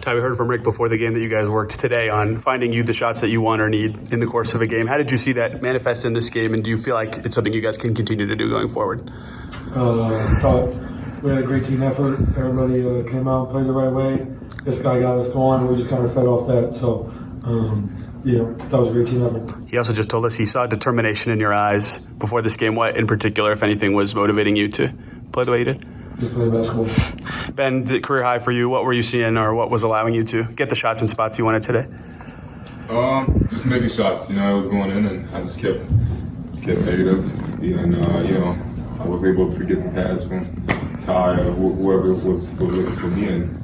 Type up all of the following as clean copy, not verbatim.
Ty, we heard from Rick before the game that you guys worked today on finding you the shots that you want or need in the course of a game. How did you see that manifest in this game, and do you feel like it's something you guys can continue to do going forward? Thought we had a great team effort. Everybody came out and played the right way. This guy got us going, and we just kind of fed off that. So, that was a great team effort. He also just told us he saw determination in your eyes before this game. What, in particular, if anything, was motivating you to play the way you did? Just play basketball. Ben, career high for you. What were you seeing, or what was allowing you to get the shots and spots you wanted today? Just making shots. It was going in, and I just kept negative. And I was able to get the pass from Ty or whoever was looking for me. And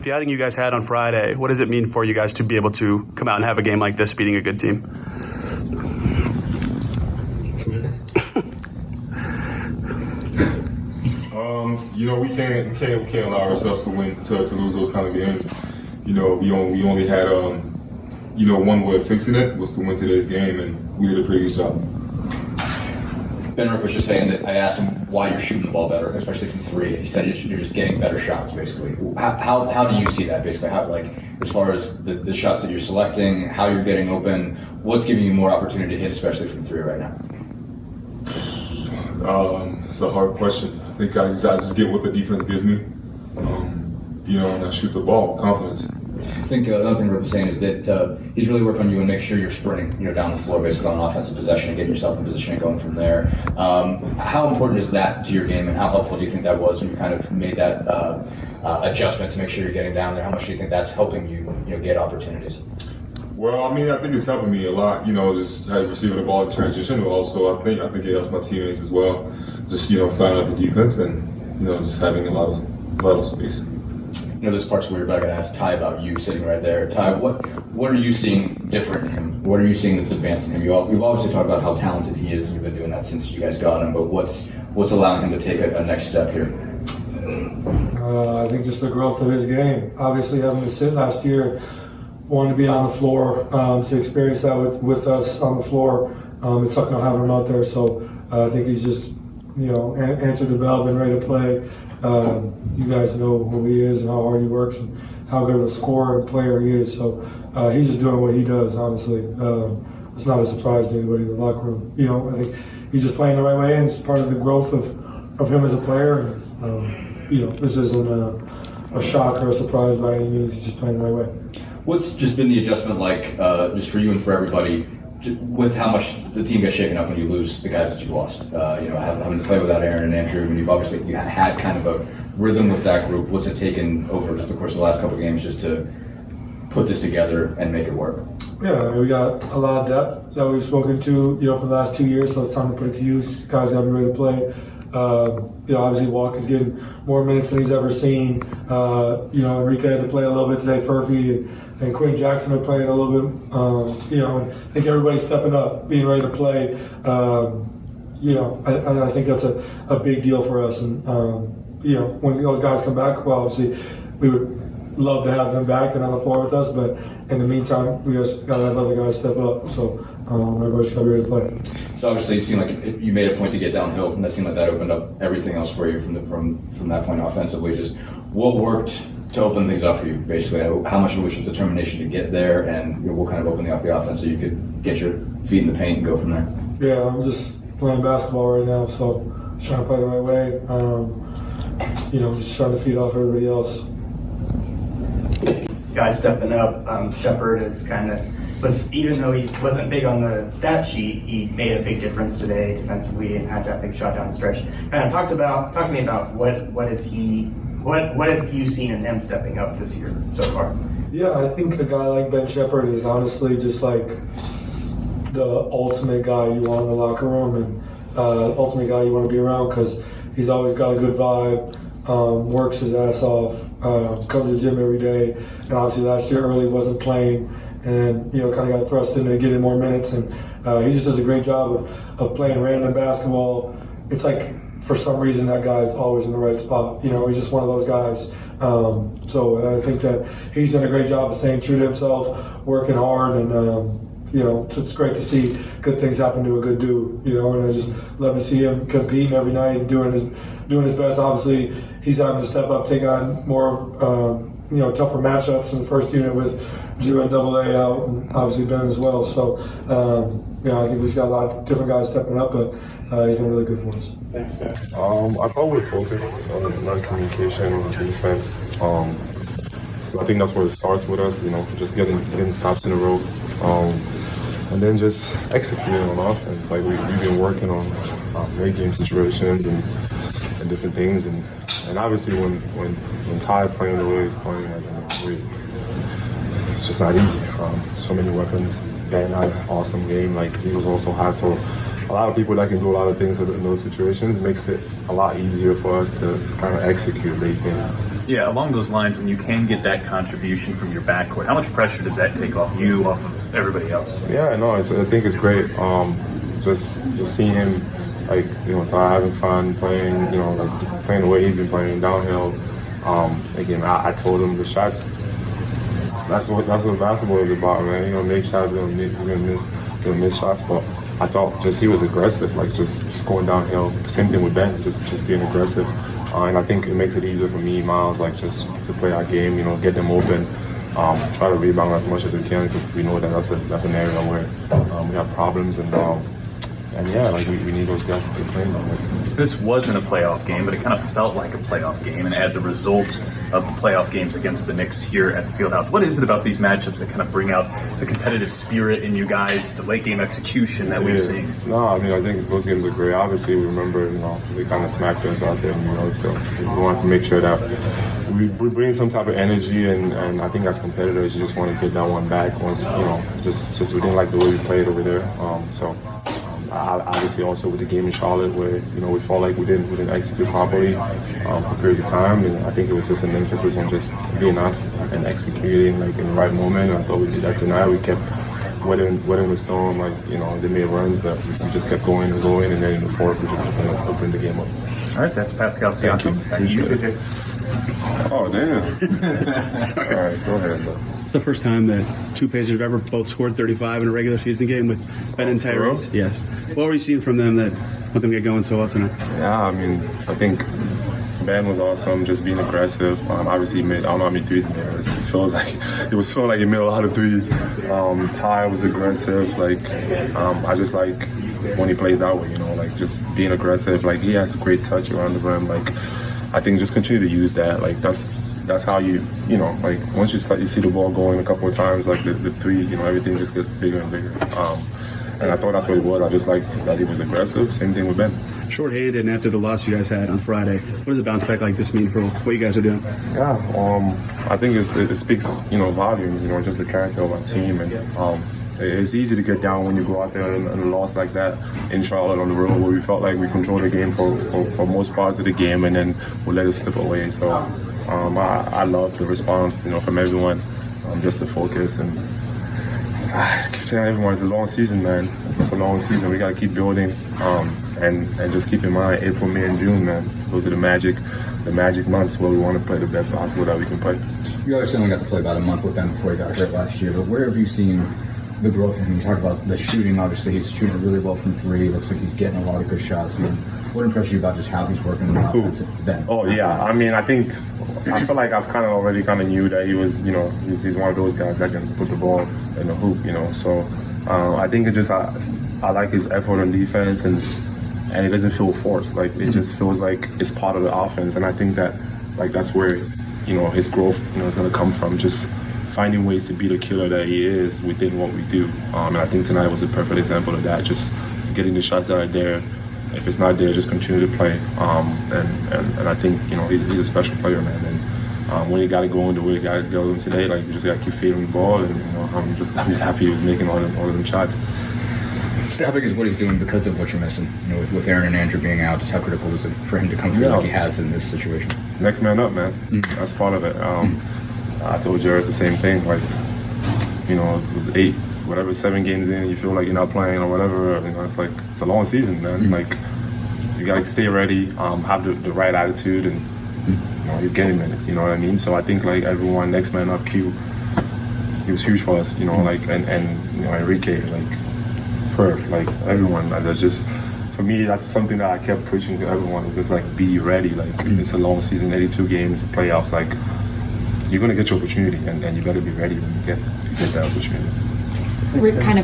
the outing you guys had on Friday, what does it mean for you guys to be able to come out and have a game like this, beating a good team? We can't allow ourselves to lose those kind of games. We only had one way of fixing it was to win today's game, and we did a pretty good job. Ben Rick was just saying that I asked him why you're shooting the ball better, especially from three. He said you're just getting better shots, basically. How do you see that, basically? As far as the shots that you're selecting, how you're getting open, what's giving you more opportunity to hit, especially from three right now? It's a hard question. I think I just get what the defense gives me, and I shoot the ball with confidence. I think another thing Rick was saying is that he's really working on you and make sure you're sprinting, down the floor, basically on offensive possession and getting yourself in position and going from there. How important is that to your game, and how helpful do you think that was when you kind of made that adjustment to make sure you're getting down there? How much do you think that's helping you, get opportunities? Well, I think it's helping me a lot, just receiving the ball in transition, but also I think it helps my teammates as well. Just, flying out the defense and, just having a lot of space. There's parts where you're about to ask Ty about you sitting right there. Ty, what are you seeing different in him? What are you seeing that's advancing him? We've obviously talked about how talented he is, and you've been doing that since you guys got him, but what's allowing him to take a next step here? I think just the growth of his game. Obviously having to sit last year, wanting to be on the floor, to experience that with us on the floor, it's sucking not having him out there. So I think he's just, answered the bell, been ready to play. You guys know who he is and how hard he works and how good of a scorer and player he is. So he's just doing what he does, honestly. It's not a surprise to anybody in the locker room. I think he's just playing the right way, and it's part of the growth of him as a player. And, this isn't a shock or a surprise by any means. He's just playing the right way. What's just been the adjustment like, just for you and for everybody, with how much the team gets shaken up when you lose the guys that you lost? Having to play without Aaron and Andrew, and you had kind of a rhythm with that group. What's it taken over just the course of the last couple of games just to put this together and make it work? Yeah, we got a lot of depth that we've spoken to, for the last 2 years, so it's time to put it to use. Guys got to be ready to play. Obviously Walker's getting more minutes than he's ever seen. Enrique had to play a little bit today, Furphy, and Quinn Jackson are playing a little bit. And I think everybody's stepping up, being ready to play. I think that's a big deal for us. And, when those guys come back, well, obviously we would love to have them back and on the floor with us, but in the meantime, we just got to have other guys step up. So everybody's got to be ready to play. So obviously, it seemed like you made a point to get downhill, and that seemed like that opened up everything else for you from that point offensively. Just what worked to open things up for you, basically? How much was your determination to get there, and what kind of opening up the offense so you could get your feet in the paint and go from there? Yeah, I'm just playing basketball right now, so just trying to play the right way. Just trying to feed off everybody else. Guys stepping up. Shepard is even though he wasn't big on the stat sheet, he made a big difference today defensively and had that big shot down the stretch. Talk to me about what have you seen in him stepping up this year so far? Yeah, I think a guy like Ben Shepard is honestly just like the ultimate guy you want in the locker room, and ultimate guy you want to be around, because he's always got a good vibe. Works his ass off, comes to the gym every day, and obviously last year early wasn't playing, and kind of got thrust into getting more minutes, and he just does a great job of playing random basketball. It's like for some reason that guy's always in the right spot. He's just one of those guys. So I think that he's done a great job of staying true to himself, working hard, and it's great to see good things happen to a good dude. And I just love to see him competing every night and doing his best. Obviously, he's having to step up, take on more tougher matchups in the first unit with Drew and Double A out, and obviously Ben as well. So, I think we've got a lot of different guys stepping up, but he's been really good for us. Thanks, guys. I thought we focused on communication and defense. I think that's where it starts with us, just getting stops in a row. And then just executing on offense. Like we've been working on late game situations and different things. And obviously when Ty playing the way he's playing, it's just not easy. So many weapons. Ben had an awesome game. Like he was also hot. So a lot of people that can do a lot of things in those situations makes it a lot easier for us to kind of execute late game. Yeah, along those lines, when you can get that contribution from your backcourt, how much pressure does that take off you, off of everybody else? Yeah, no, I think it's great. Just seeing him, Ty having fun playing, playing the way he's been playing downhill. Again, I told him the shots. That's what basketball is about, man. You're gonna make shots, you're gonna miss shots, but I thought he was aggressive, just going downhill. Same thing with Ben, just being aggressive. And I think it makes it easier for me, Miles, just to play our game, get them open, try to rebound as much as we can because we know that that's an area where we have problems and we need those guys to be playing. This wasn't a playoff game, but it kind of felt like a playoff game and had the result of the playoff games against the Knicks here at the Fieldhouse. What is it about these matchups that kind of bring out the competitive spirit in you guys, the late game execution that we've seen? No, I think those games are great. Obviously, we remember, they kind of smacked us out there in New York, so we want to make sure that we bring some type of energy, and I think as competitors, you just want to get that one back once, just we didn't like the way we played over there. Obviously also with the game in Charlotte where, we felt like we didn't execute properly for periods of time, and I think it was just an emphasis on just being us and executing in the right moment. I thought we did that tonight. We kept weathering the storm, they made runs, but we just kept going, and then in the fourth we just opened the game up. All right, that's Pascal Siakam. Thank you. Oh, damn. Sorry. All right, go ahead, bro. It's the first time that two Pacers have ever both scored 35 in a regular season game with Ben and Tyrese. Yes. What were you seeing from them that let them get going so well tonight? Yeah, I think Ben was awesome, just being aggressive. Obviously, he made, I don't know how many threes he made. It was feeling like he made a lot of threes. Ty was aggressive. I just like when he plays that way, just being aggressive. He has a great touch around the rim. I think just continue to use that. That's how you once you see the ball going a couple of times, the three, everything just gets bigger and bigger. And I thought that's what it was. I just like that he was aggressive. Same thing with Ben. Short-handed, and after the loss you guys had on Friday, what does a bounce back like this mean for what you guys are doing? Yeah, I think it speaks, volumes, just the character of our team. And it's easy to get down when you go out there and a loss like that in Charlotte on the road, where we felt like we controlled the game for most parts of the game, and then we let it slip away. So I love the response, from everyone, just the focus. And I keep telling everyone, it's a long season, man. It's a long season. We got to keep building, and just keep in mind April, May, and June, man. Those are the magic months where we want to play the best basketball that we can play. You obviously only got to play about a month with Ben before he got hurt last year, but where have you seen the growth in him? You talked about the shooting. Obviously, he's shooting really well from three. Looks like he's getting a lot of good shots. What impressed you about just how he's working in the offense? Ben. Oh yeah, I feel like I've kind of already knew that he was, he's one of those guys that can put the ball in the hoop, So I think it just I like his effort on defense, and it doesn't feel forced. It just feels like it's part of the offense, and I think that that's where his growth is going to come from. Just finding ways to be the killer that he is within what we do. And I think tonight was a perfect example of that. Just getting the shots that are there. If it's not there, just continue to play. And I think he's a special player, man. And when you got to go in the way you got to go in today, you just got to keep feeding the ball. And I'm just happy he was making all of them shots. How big is what he's doing because of what you're missing? With Aaron and Andrew being out, just how critical was it for him to come through like he has in this situation? Next man up, man. Mm-hmm. That's part of it. I told Jared the same thing. It was 7 games in, you feel like you're not playing or whatever. It's a long season, man. Mm-hmm. You gotta stay ready, have the right attitude, and he's getting minutes. You know what I mean? So I think everyone, next man up, Q, he was huge for us. And Enrique, Firth, everyone. That's just, for me, that's something that I kept preaching to everyone. It's just be ready. It's a long season, 82 games, playoffs. you're going to get your opportunity, and you better be ready when you get that opportunity. We're kind of